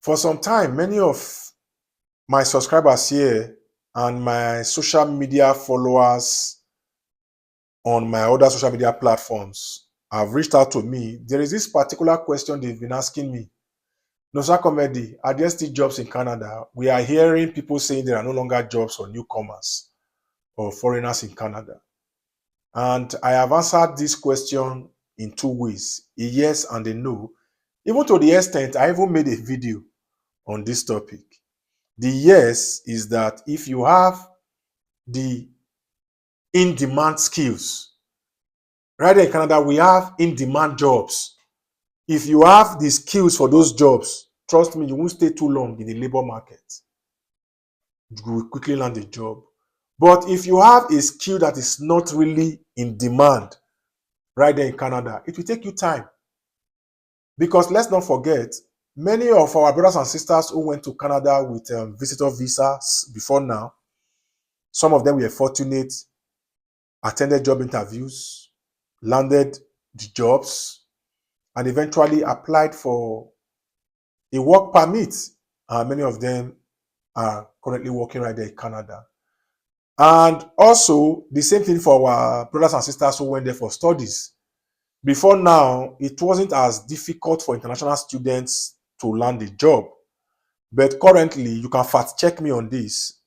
For some time, many of my subscribers here and my social media followers on my other social media platforms have reached out to me. There is this particular question they've been asking me. Nosa Comedy, are there still jobs in Canada? We are hearing people saying there are no longer jobs for newcomers or foreigners in Canada. And I have answered this question in two ways, a yes and a no. Even to the extent, I even made a video on this topic. The yes is that if you have the in-demand skills, right in Canada, we have in-demand jobs. If you have the skills for those jobs, trust me, you won't stay too long in the labor market. You will quickly land a job. But if you have a skill that is not really in demand right there in Canada, it will take you time. Because let's not forget, many of our brothers and sisters who went to Canada with visitor visas before now, some of them were fortunate, attended job interviews, landed the jobs, and eventually applied for a work permit. Many of them are currently working right there in Canada. And also, the same thing for our brothers and sisters who went there for studies. Before now, it wasn't as difficult for international students to land a job. But currently, you can fact check me on this.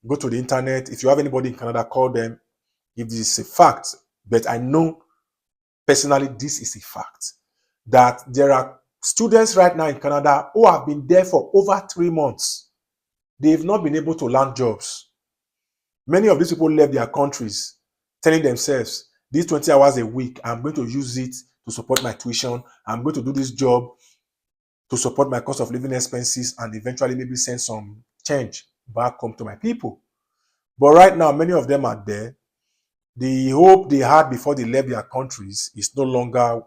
Go to the internet. If you have anybody in Canada, call them if this is a fact. But I know personally, this is a fact that there are students right now in Canada who have been there for over 3 months. They've not been able to land jobs. Many of these people left their countries telling themselves, these 20 hours a week, I'm going to use it to support my tuition. I'm going to do this job to support my cost of living expenses and eventually maybe send some change back home to my people. But right now, many of them are there. The hope they had before they left their countries is no longer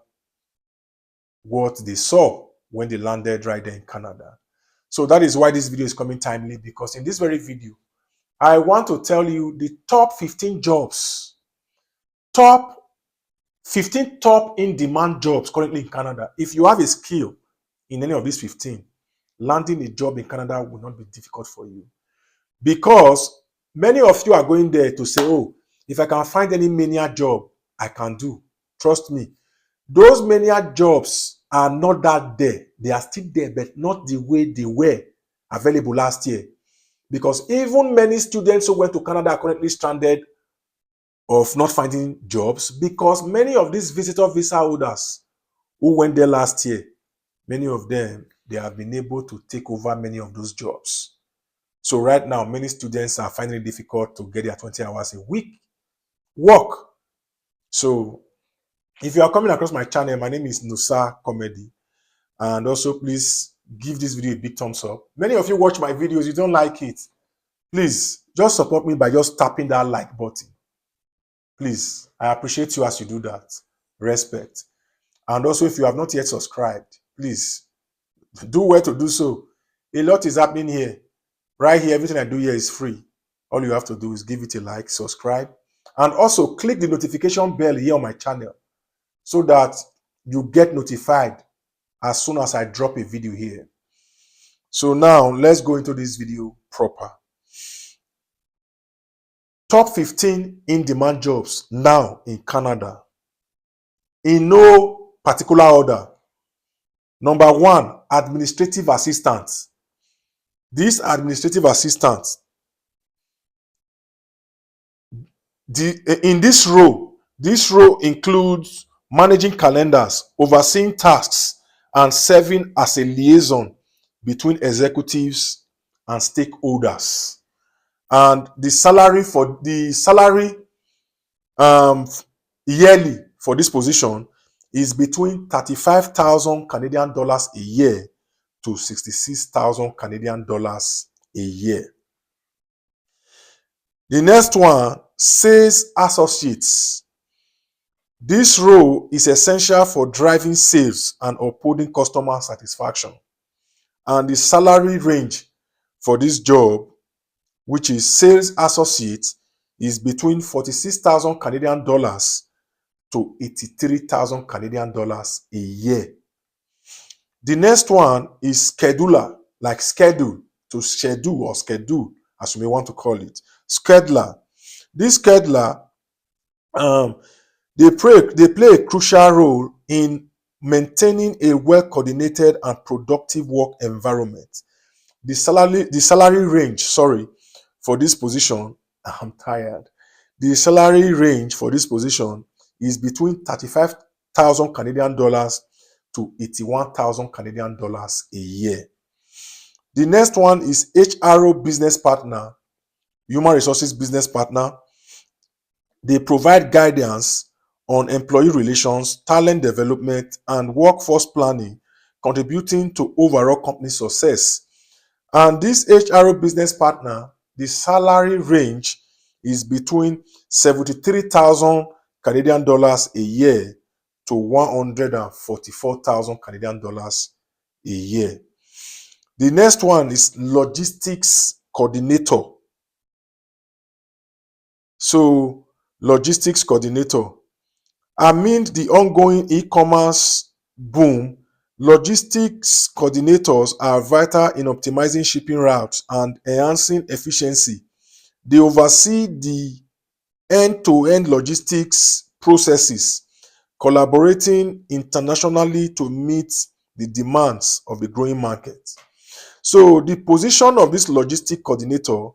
what they saw when they landed right there in Canada. So that is why this video is coming timely, because in this very video, I want to tell you the top 15 jobs, top 15 top in-demand jobs currently in Canada. If you have a skill in any of these 15, landing a job in Canada will not be difficult for you. Because many of you are going there to say, oh, if I can find any mania job, I can do. Trust me, those mania jobs are not that there. They are still there, but not the way they were available last year. Because even many students who went to Canada are currently stranded of not finding jobs, because many of these visitor visa holders who went there last year, many of them, they have been able to take over many of those jobs. So right now, many students are finding it difficult to get their 20 hours a week work. So if you are coming across my channel, my name is Nosa Comedy. And also, please give this video a big thumbs up. Many of you watch my videos, you don't like it. Please, just support me by just tapping that like button. Please, I appreciate you as you do that. Respect. And also, if you have not yet subscribed, please do well to do so. A lot is happening here. Right here, everything I do here is free. All you have to do is give it a like, subscribe, and also click the notification bell here on my channel so that you get notified as soon as I drop a video here. So now, let's go into this video proper. Top 15 in-demand jobs now in Canada. In no particular order. Number 1, administrative assistant. This administrative assistant, in this role includes managing calendars, overseeing tasks, and serving as a liaison between executives and stakeholders. And the salary yearly for this position is between 35,000 Canadian dollars a year to 66,000 Canadian dollars a year. The next one, sales associates. This role is essential for driving sales and upholding customer satisfaction. And the salary range for this job, which is sales associate, is between 46,000 Canadian dollars to 83,000 Canadian dollars a year. The next one is scheduler. like schedule, to schedule or schedule, as you may want to call it. Scheduler. This scheduler, um, they play a crucial role in maintaining a well-coordinated and productive work environment. The salary range, sorry, for this position, I'm tired. The salary range for this position is between 35,000 Canadian dollars to 81,000 Canadian dollars a year. The next one is HRO business partner, human resources business partner. They provide guidance on employee relations, talent development, and workforce planning, contributing to overall company success. And this HRO business partner, the salary range is between 73,000 Canadian dollars a year to 144,000 Canadian dollars a year. The next one is logistics coordinator. So, logistics coordinator. Amid the ongoing e-commerce boom, logistics coordinators are vital in optimizing shipping routes and enhancing efficiency. They oversee the end-to-end logistics processes, collaborating internationally to meet the demands of the growing market. So the position of this logistic coordinator,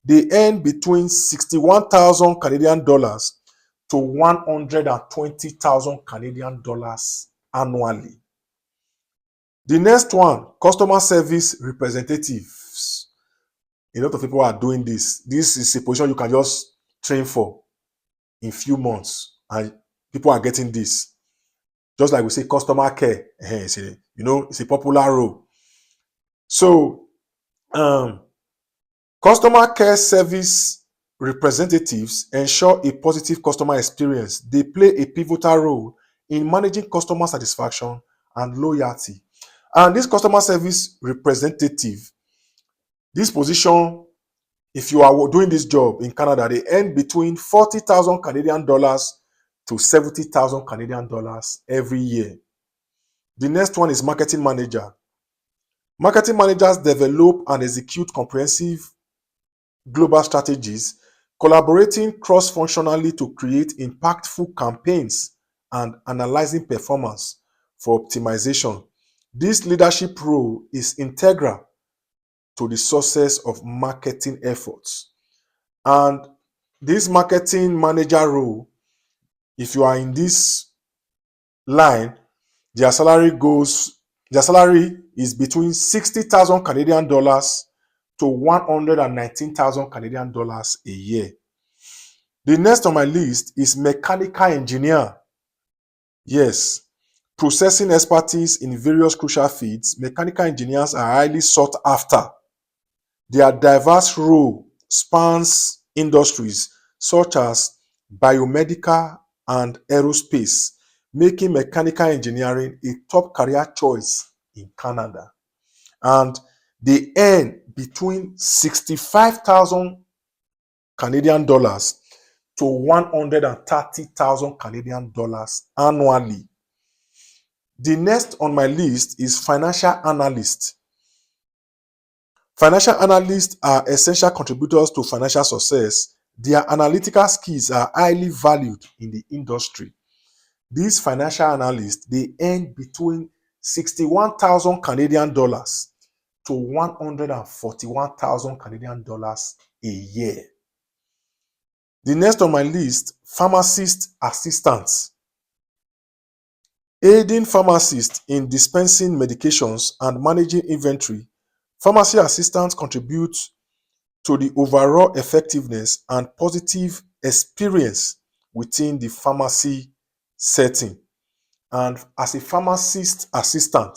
they earn between 61,000 Canadian dollars to 120,000 Canadian dollars annually. The next one, customer service representatives. A lot of people are doing this. This is a position you can just train for in few months, and people are getting this. Just like we say customer care, it's a popular role. So, customer care service representatives ensure a positive customer experience. They play a pivotal role in managing customer satisfaction and loyalty. And this customer service representative, this position, if you are doing this job in Canada, they earn between 40,000 Canadian dollars to 70,000 Canadian dollars every year. The next one is marketing manager. Marketing managers develop and execute comprehensive global strategies, collaborating cross-functionally to create impactful campaigns and analyzing performance for optimization. This leadership role is integral to the success of marketing efforts. And this marketing manager role, if you are in this line, their salary is between 60,000 Canadian dollars to 119,000 Canadian dollars a year. The next on my list is mechanical engineer. Yes, processing expertise in various crucial fields, mechanical engineers are highly sought after. Their diverse role spans industries such as biomedical and aerospace, making mechanical engineering a top career choice in Canada. And they earn between 65,000 Canadian dollars to 130,000 Canadian dollars annually. The next on my list is financial analyst. Financial analysts are essential contributors to financial success. Their analytical skills are highly valued in the industry. These financial analysts, they earn between 61,000 Canadian dollars to 141,000 Canadian dollars a year. The next on my list, pharmacist assistants. Aiding pharmacists in dispensing medications and managing inventory, pharmacy assistants contribute to the overall effectiveness and positive experience within the pharmacy setting. And as a pharmacist assistant,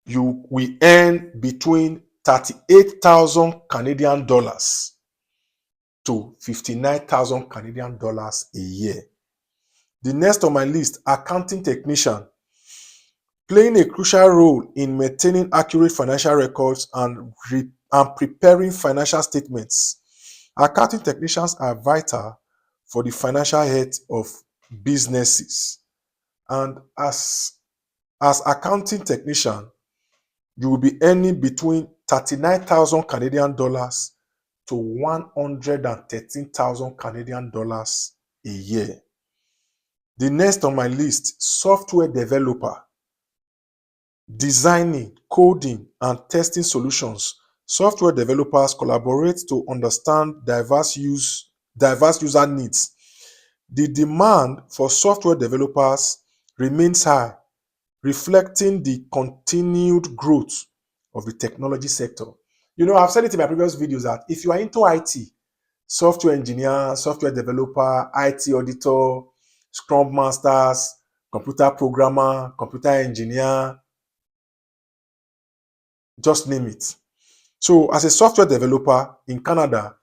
you will earn between 38,000 Canadian dollars to 59,000 Canadian dollars a year. The next on my list, accounting technician, playing a crucial role in maintaining accurate financial records and preparing financial statements. Accounting technicians are vital for the financial health of businesses. And as accounting technician, you will be earning between 39,000 Canadian dollars to 113,000 Canadian dollars a year. The next on my list, software developer. Designing, coding, and testing solutions. Software developers collaborate to understand diverse user needs. The demand for software developers remains high, reflecting the continued growth of the technology sector. You know, I've said it in my previous videos that if you are into IT, software engineer, software developer, IT auditor, Scrum masters, computer programmer, computer engineer, just name it. So as a software developer in Canada,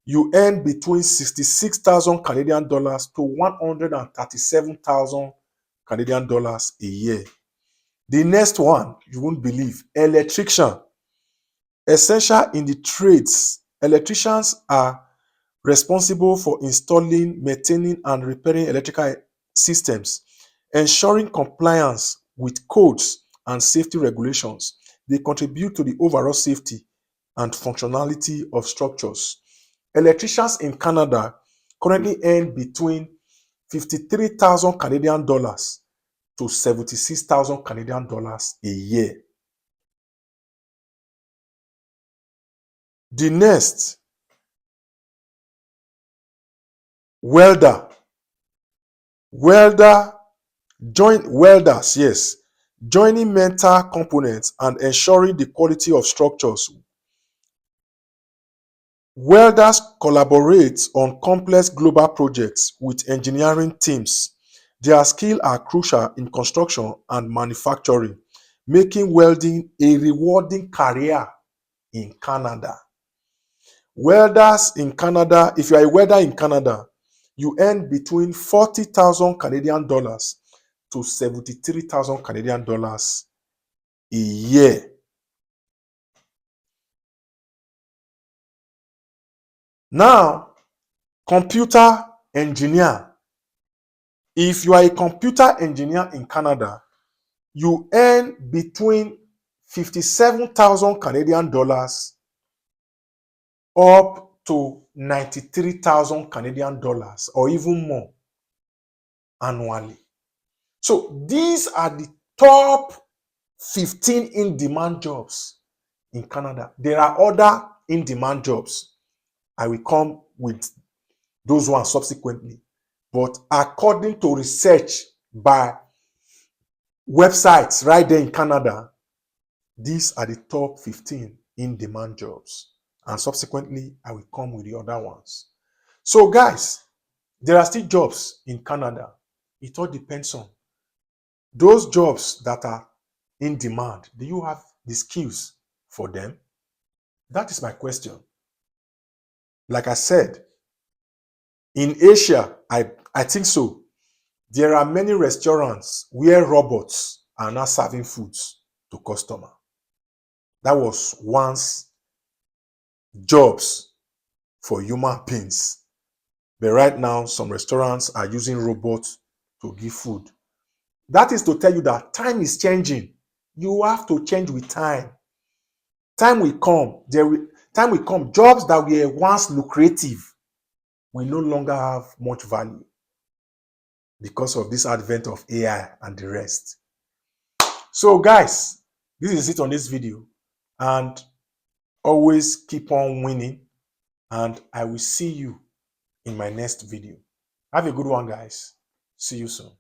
you earn between 66,000 Canadian dollars to 137,000 Canadian dollars a year. The next one, you won't believe, electrician. Essential in the trades, electricians are responsible for installing, maintaining, and repairing electrical systems, ensuring compliance with codes and safety regulations. They contribute to the overall safety and functionality of structures. Electricians in Canada currently earn between 53,000 Canadian dollars to 76,000 Canadian dollars a year. The next, welder. Welders, yes, joining metal components and ensuring the quality of structures. Welders collaborate on complex global projects with engineering teams. Their skills are crucial in construction and manufacturing, making welding a rewarding career in Canada. Welders in Canada, if you are a welder in Canada, you earn between 40,000 Canadian dollars to 73,000 Canadian dollars a year. Now, computer engineer. If you are a computer engineer in Canada, you earn between 57,000 Canadian dollars up to 93,000 Canadian dollars or even more annually. So these are the top 15 in-demand jobs in Canada. There are other in-demand jobs. I will come with those ones subsequently. But according to research by websites right there in Canada, these are the top 15 in-demand jobs. And subsequently, I will come with the other ones. So guys, there are still jobs in Canada. It all depends on those jobs that are in demand. Do you have the skills for them? That is my question. Like I said, in Asia, I think so. There are many restaurants where robots are now serving foods to customers. That was once jobs for human beings. But right now, some restaurants are using robots to give food. That is to tell you that time is changing. You have to change with time. Time will come. Time will come. Jobs that were once lucrative will no longer have much value because of this advent of AI and the rest. So guys, this is it on this video. And always keep on winning. And I will see you in my next video. Have a good one, guys. See you soon.